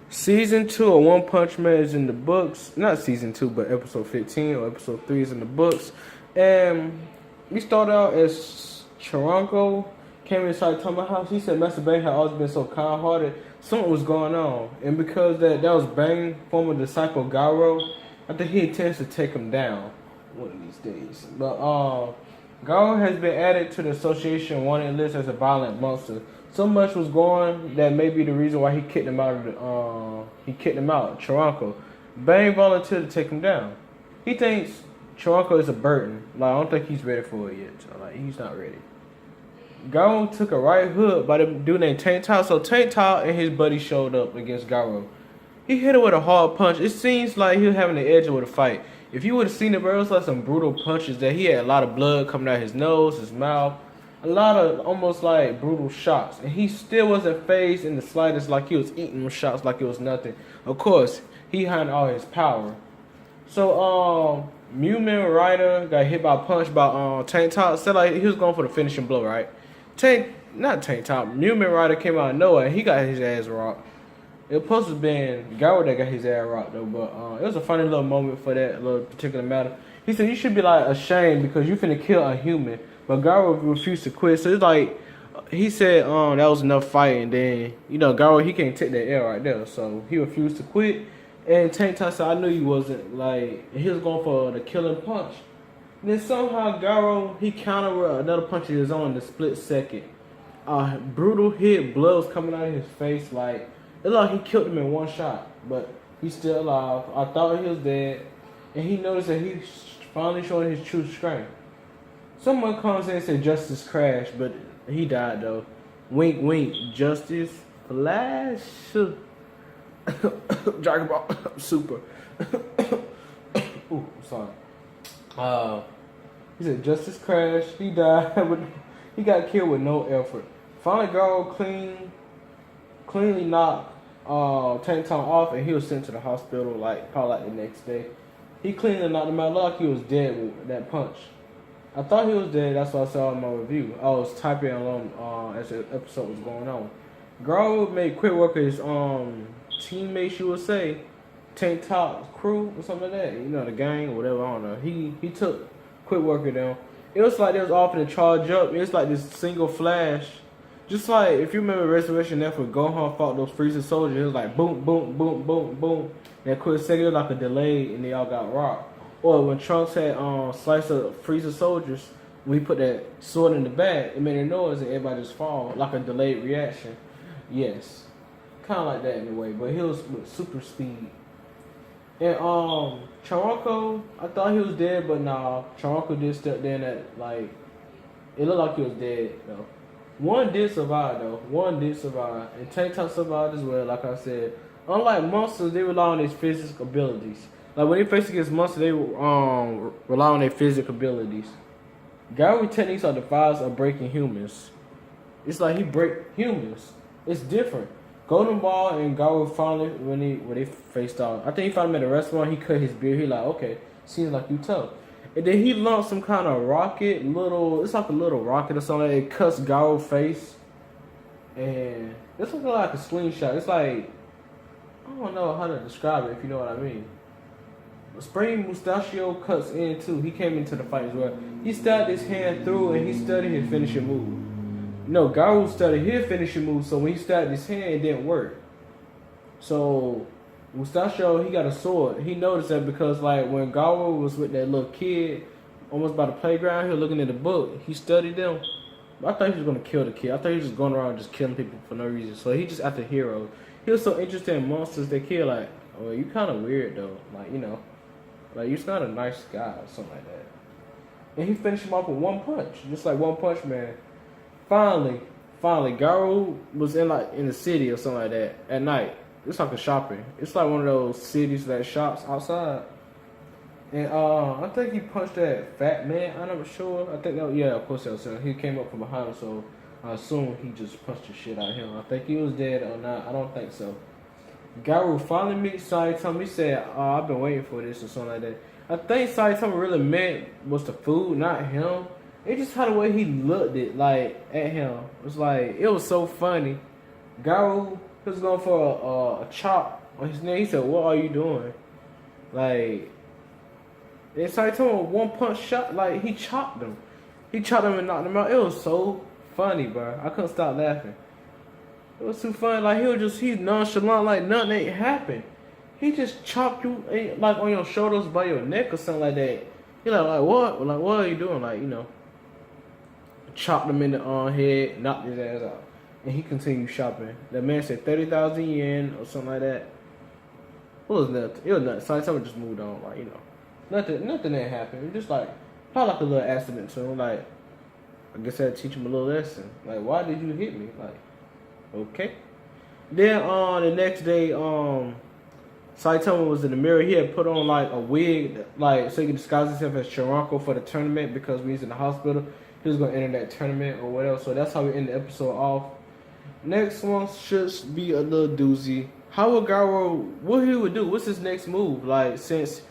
Season 2 of One Punch Man is in the books. Not season 2, but episode 15 or episode 3 is in the books. And we start out as Chiranko came inside Tama's house. He said Master Bang had always been so kind-hearted. Something was going on. And because that was Bang, former disciple of Garo, I think he intends to take him down one of these days. But Garo has been added to the association wanted list as a violent monster. So much was going that may be the reason why he kicked him out of Chiranko. Bang volunteered to take him down. He thinks Chiranko is a burden. Like, I don't think he's ready for it yet. So, like, he's not ready. Garo took a right hook by the dude named Tank Top. So Tank Top and his buddy showed up against Garo. He hit him with a hard punch. It seems like he was having the edge with a fight. If you would have seen it, bro, it was like some brutal punches that he had a lot of blood coming out his nose, his mouth. A lot of almost like brutal shots. And he still wasn't phased in the slightest, like he was eating them shots like it was nothing. Of course, he had all his power. So, Mumen Rider got hit by a punch by Tank Top. Said like he was going for the finishing blow, right? Not Tank Top. Mumen Rider came out of nowhere and he got his ass rocked. It was supposed to have been Garo that got his ass rocked though, but it was a funny little moment for that little particular matter. He said you should be like ashamed because you finna kill a human, but Garo refused to quit. So it's like he said that was enough fighting. Then Garo he can't take that L right there, so he refused to quit. And Tank Top said I knew he wasn't like he was going for the killing punch. And then somehow Garo he countered another punch of his own in a split second. Brutal hit, blood was coming out of his face like. It looked like he killed him in one shot, but he's still alive. I thought he was dead, and he noticed that he's finally showing his true strength. Someone comes in and says Justice crashed, but he died though. Wink, wink, Justice Flash. Dragon Ball Super. Ooh, sorry. He said Justice crashed. He died, but he got killed with no effort. Finally, Garo cleanly knocked Tank Top off, and he was sent to the hospital probably the next day. He cleanly knocked him out. Looked like he was dead with that punch. I thought he was dead. That's what I saw in my review. I was typing along as the episode was going on. Garo made quick work of his teammates, you would say, Tank Top's crew or something like that. The gang or whatever. I don't know. He took quick work of them. It was like they was offering to charge up. It was like this single flash. Just like, if you remember Resurrection F where Gohan fought those Frieza soldiers, it was like boom, boom, boom, boom, boom. That quick second, it was like a delay and they all got rocked. Or when Trunks had sliced up Frieza soldiers, when he put that sword in the back, it made a noise and everybody just fall, like a delayed reaction. Yes. Kind of like that in a way, but he was with super speed. And Chiranko, I thought he was dead, but nah, Chiranko did step in at, it looked like he was dead, though. One did survive though. And Tank Top survived as well. Like I said, unlike monsters, they rely on their physical abilities. Like when they face against monsters, they rely on their physical abilities. Garo techniques are the files of breaking humans. It's like he break humans. It's different. Golden Ball and Garo finally when they faced off. I think he found him at a restaurant. He cut his beard. He like, okay, seems like you tough. And then he launched some kind of rocket, it's like a little rocket or something. It cuts Garo's face. And it's looking like a slingshot. It's like, I don't know how to describe it if you know what I mean. Spring Mustachio cuts in too. He came into the fight as well. He stabbed his hand through and he studied his finishing move. No, Garo studied his finishing move, so when he stabbed his hand, it didn't work. So Mustachio, he got a sword. He noticed that because when Garo was with that little kid, almost by the playground, he was looking at the book. He studied them. But I thought he was gonna kill the kid. I thought he was just going around just killing people for no reason. So he just after heroes. He was so interested in monsters that kid oh, you kind of weird though. You're not a nice guy or something like that. And he finished him off with one punch, just like One Punch Man. Finally, Garo was in the city or something like that at night. It's like a shopping. It's like one of those cities that shops outside. And I think he punched that fat man. I'm not sure. I think of course that was him. He came up from behind him, so I assume he just punched the shit out of him. I think he was dead or not. I don't think so. Garo finally meets Saitama. He said, I've been waiting for this or something like that. I think Saitama really meant was the food, not him. It just how the way he looked at him. It was so funny. Garo He was going for a chop on his neck. He said, "What are you doing?" Like, and Saitama one punch shot. Like, he chopped him. He chopped him and knocked him out. It was so funny, bro. I couldn't stop laughing. It was too funny. Like, he's nonchalant, like nothing ain't happened. He just chopped you, like, on your shoulders by your neck or something like that. He like what? Like, what are you doing? Like, chopped him in the head, knocked his ass out. And he continued shopping. That man said 30,000 yen or something like that. It was nothing. It was nothing. Someone just moved on, like, nothing that happened. It was just like, probably like a little accident to him. Like, I guess I had to teach him a little lesson. Like, why did you hit me? Like, okay. Then the next day, Saitama was in the mirror. He had put on like a wig, like so he could disguise himself as Chiranko for the tournament because when he's in the hospital, he was gonna enter that tournament or whatever. So that's how we end the episode off. Next one should be a little doozy. How would Garo, what he would do? What's his next move? Like, since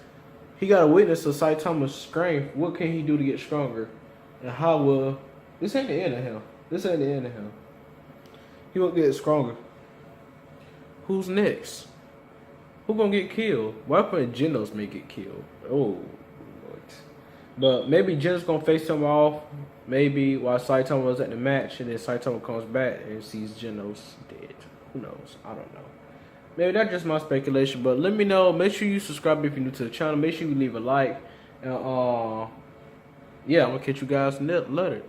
he got a witness of Saitama's strength, what can he do to get stronger? And how will, this ain't the end of him. This ain't the end of him. He won't get stronger. Who's next? Who gonna get killed? Why put Genos may get killed? Oh, what? But maybe Genos gonna face him off. Maybe while Saitama was at the match, and then Saitama comes back and sees Genos dead. Who knows? I don't know. Maybe that's just my speculation. But let me know. Make sure you subscribe if you're new to the channel. Make sure you leave a like. And yeah, I'm gonna catch you guys later.